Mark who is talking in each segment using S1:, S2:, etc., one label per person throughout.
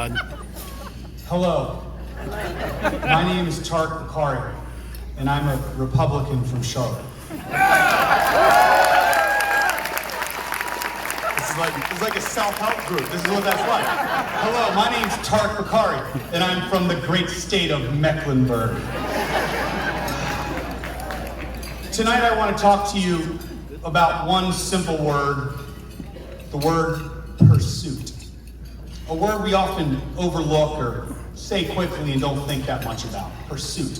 S1: God.
S2: Hello. My name is Tariq Bokhari, and I'm a Republican from Charlotte.
S3: It's like a self-help group. This is what that's like.
S2: Hello, my name's Tariq Bokhari, and I'm from the great state of Mecklenburg. Tonight I want to talk to you about one simple word, the word pursuit. A word we often overlook or say quickly and don't think that much about, pursuit.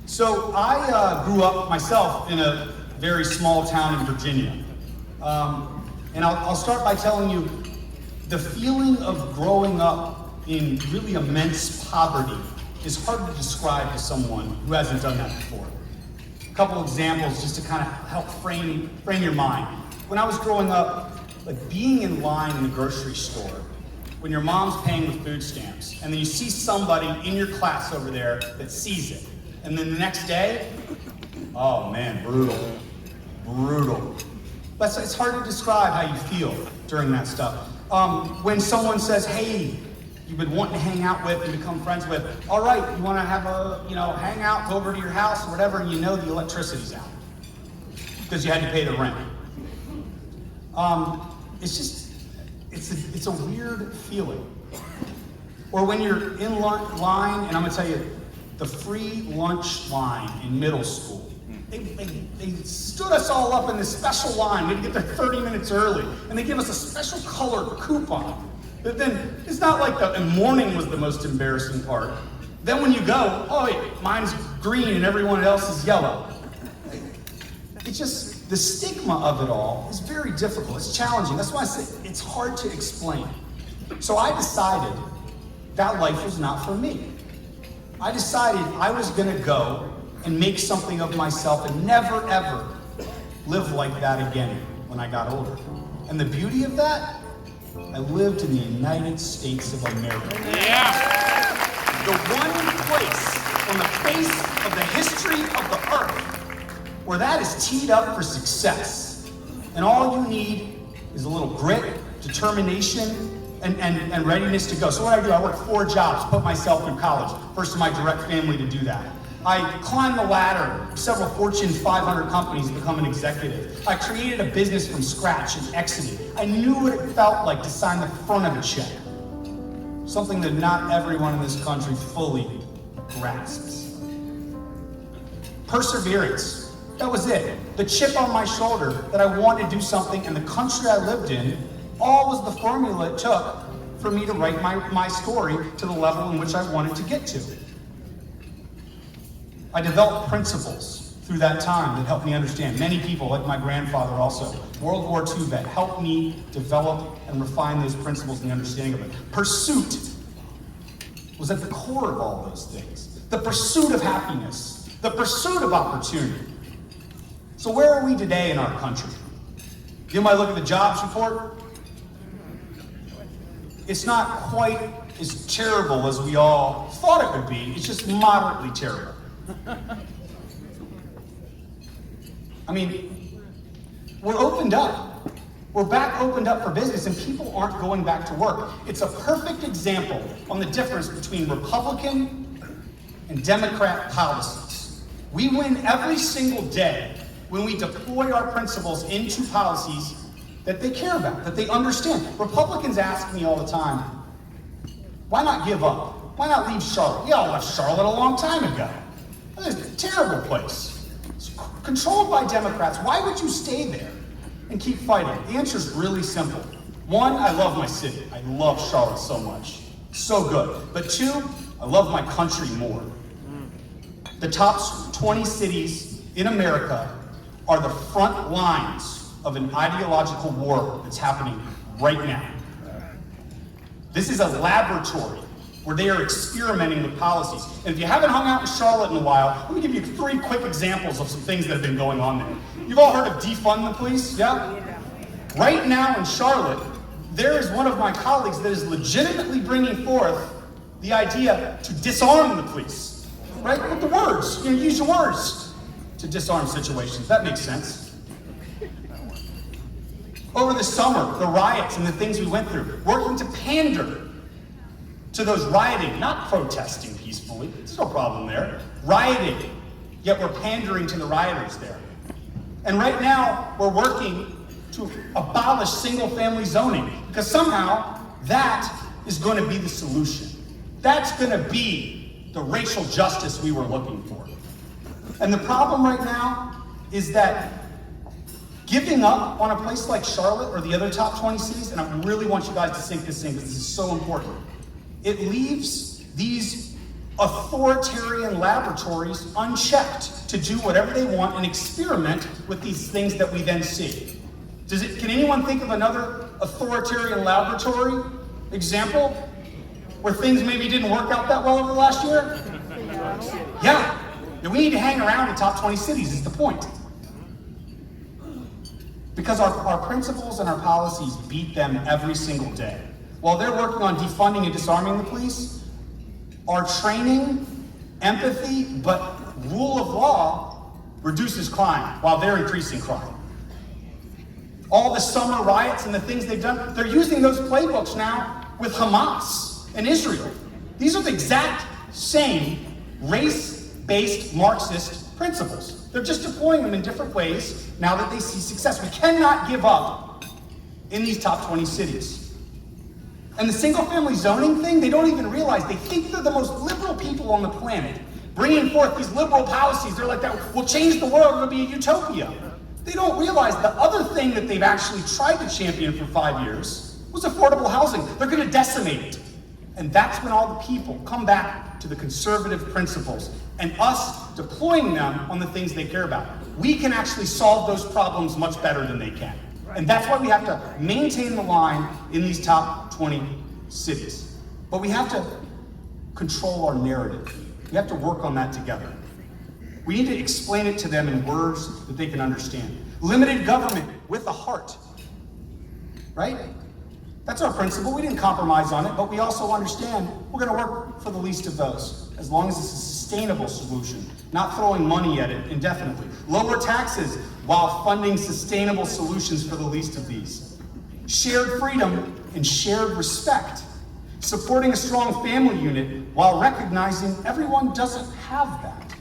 S2: So I grew up myself in a very small town in Virginia. And I'll start by telling you the feeling of growing up in really immense poverty is hard to describe to someone who hasn't done that before. A couple examples just to kind of help frame your mind. When I was growing up, like being in line in the grocery store, when your mom's paying with food stamps, and then you see somebody in your class over there that sees it, and then the next day, oh man, brutal. But it's hard to describe how you feel during that stuff. When someone says, hey, you've been wanting to hang out with and become friends with, all right, you want to have a, hang out, go over to your house or whatever, and you know the electricity's out because you had to pay the rent. It's a weird feeling. Or when you're in line, and I'm gonna tell you, the free lunch line in middle school, they stood us all up in this special line. We had to get there 30 minutes early, and they give us a special colored coupon. But then it's not like the morning was the most embarrassing part. Then when you go, oh wait, mine's green and everyone else is yellow. It's just, the stigma of it all is very difficult. It's challenging. That's why I say it's hard to explain. So I decided that life was not for me. I decided I was gonna go and make something of myself and never ever live like that again when I got older. And the beauty of that, I lived in the United States of America.
S1: Yeah.
S2: The one place on the face of the history of the earth where that is teed up for success. And all you need is a little grit, determination, and readiness to go. So what I do, I worked 4 jobs, put myself through college. First in my direct family to do that. I climbed the ladder, several Fortune 500 companies to become an executive. I created a business from scratch and exited. I knew what it felt like to sign the front of a check. Something that not everyone in this country fully grasps. Perseverance. That was it. The chip on my shoulder that I wanted to do something, and the country I lived in, all was the formula it took for me to write my story to the level in which I wanted to get to. I developed principles through that time that helped me understand. Many people, like my grandfather also, World War II vet, helped me develop and refine those principles and the understanding of it. Pursuit was at the core of all those things. The pursuit of happiness, the pursuit of opportunity. So where are we today in our country? You might look at the jobs report. It's not quite as terrible as we all thought it would be. It's just moderately terrible. I mean, we're opened up. We're back opened up for business, and people aren't going back to work. It's a perfect example on the difference between Republican and Democrat policies. We win every single day when we deploy our principles into policies that they care about, that they understand. Republicans ask me all the time, why not give up? Why not leave Charlotte? We all left Charlotte a long time ago. It's a terrible place. It's controlled by Democrats. Why would you stay there and keep fighting? The answer is really simple. 1, I love my city. I love Charlotte so much. So good. But 2, I love my country more. The top 20 cities in America are the front lines of an ideological war that's happening right now. This is a laboratory where they are experimenting with policies. And if you haven't hung out in Charlotte in a while, let me give you 3 quick examples of some things that have been going on there. You've all heard of defund the police, yeah? Right now in Charlotte, there is one of my colleagues that is legitimately bringing forth the idea to disarm the police, right? With the words, use your words to disarm situations. That makes sense. Over the summer, the riots and the things we went through, working to pander to those rioting, not protesting peacefully, there's no problem there, rioting, yet we're pandering to the rioters there. And right now, we're working to abolish single-family zoning, because somehow that is going to be the solution. That's going to be the racial justice we were looking for. And the problem right now is that giving up on a place like Charlotte or the other top 20 cities, and I really want you guys to sink this in because this is so important, it leaves these authoritarian laboratories unchecked to do whatever they want and experiment with these things that we then see. Can anyone think of another authoritarian laboratory example where things maybe didn't work out that well over the last year? Yeah. We need to hang around in top 20 cities is the point. Because our principles and our policies beat them every single day. While they're working on defunding and disarming the police, our training, empathy, but rule of law reduces crime while they're increasing crime. All the summer riots and the things they've done, they're using those playbooks now with Hamas and Israel. These are the exact same race-based Marxist principles. They're just deploying them in different ways now that they see success. We cannot give up in these top 20 cities. And the single-family zoning thing, they don't even realize. They think they're the most liberal people on the planet, bringing forth these liberal policies. They're like, that will change the world, it'll be a utopia. They don't realize the other thing that they've actually tried to champion for 5 years was affordable housing. They're going to decimate it. And that's when all the people come back to the conservative principles and us deploying them on the things they care about. We can actually solve those problems much better than they can. And that's why we have to maintain the line in these top 20 cities. But we have to control our narrative. We have to work on that together. We need to explain it to them in words that they can understand. Limited government with a heart, right? That's our principle. We didn't compromise on it, but we also understand we're going to work for the least of those, as long as it's a sustainable solution, not throwing money at it indefinitely. Lower taxes while funding sustainable solutions for the least of these. Shared freedom and shared respect. Supporting a strong family unit while recognizing everyone doesn't have that.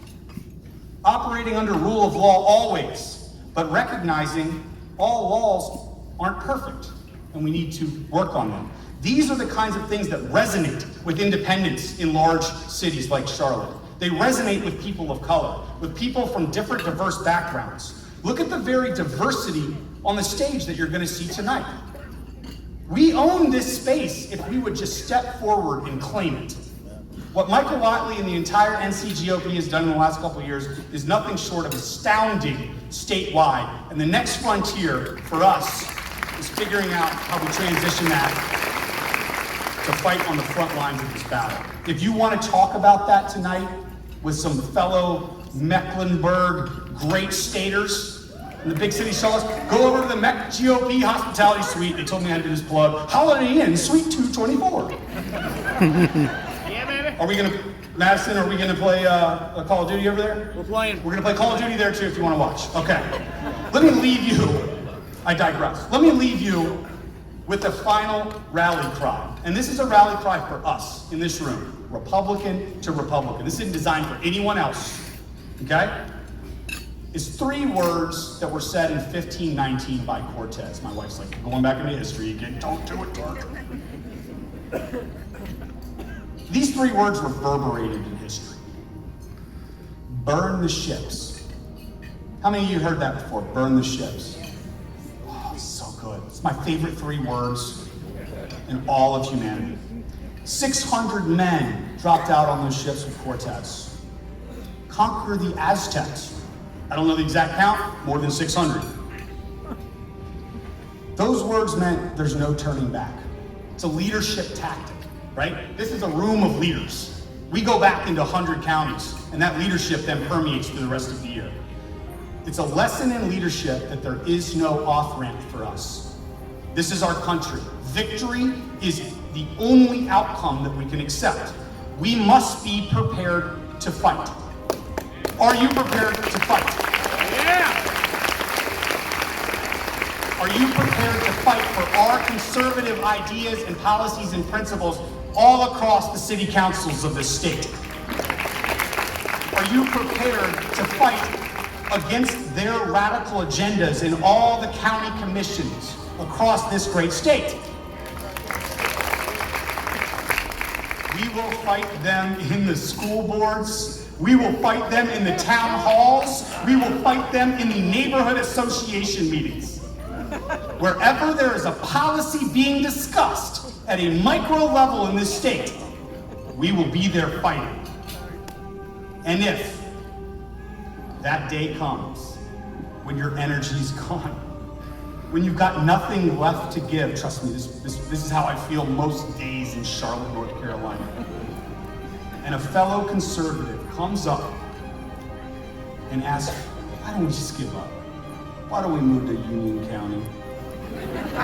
S2: Operating under rule of law always, but recognizing all laws aren't perfect and we need to work on them. These are the kinds of things that resonate with independents in large cities like Charlotte. They resonate with people of color, with people from different diverse backgrounds. Look at the very diversity on the stage that you're going to see tonight. We own this space if we would just step forward and claim it. What Michael Watley and the entire NCGOP has done in the last couple of years is nothing short of astounding statewide. And the next frontier for us is figuring out how we transition that to fight on the front lines of this battle. If you want to talk about that tonight with some fellow Mecklenburg great staters in the big city shows, go over to the Mech GOP hospitality suite. They told me I had to do this plug. Holiday Inn, Suite 224.
S1: Yeah, baby.
S2: Are we gonna, Madison, are we gonna play a Call of Duty over there?
S1: We're playing.
S2: We're gonna play Call of Duty there too if you wanna watch. Okay. Let me leave you, I digress. Let me leave you with the final rally cry. And this is a rally cry for us in this room, Republican to Republican. This isn't designed for anyone else, okay? It's 3 words that were said in 1519 by Cortez. My wife's like, going back into history again, don't do it, Dark. These 3 words reverberated in history. Burn the ships. How many of you heard that before? Burn the ships. Oh, it's so good. It's my favorite 3 words in all of humanity. 600 men dropped out on those ships with Cortez. Conquer the Aztecs. I don't know the exact count, more than 600. Those words meant there's no turning back. It's a leadership tactic, right? This is a room of leaders. We go back into 100 counties, and that leadership then permeates through the rest of the year. It's a lesson in leadership that there is no off-ramp for us. This is our country. Victory is the only outcome that we can accept. We must be prepared to fight. Are you prepared to fight?
S1: Yeah!
S2: Are you prepared to fight for our conservative ideas and policies and principles all across the city councils of this state? Are you prepared to fight against their radical agendas in all the county commissions across this great state? We will fight them in the school boards. We will fight them in the town halls. We will fight them in the neighborhood association meetings. Wherever there is a policy being discussed at a micro level in this state, we will be there fighting. And if that day comes when your energy's gone, when you've got nothing left to give, trust me, this is how I feel most days in Charlotte, North Carolina. And a fellow conservative comes up and asks, why don't we just give up? Why don't we move to Union County?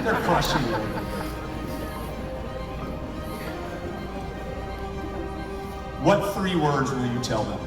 S2: They're crushing it over there. What 3 words will you tell them?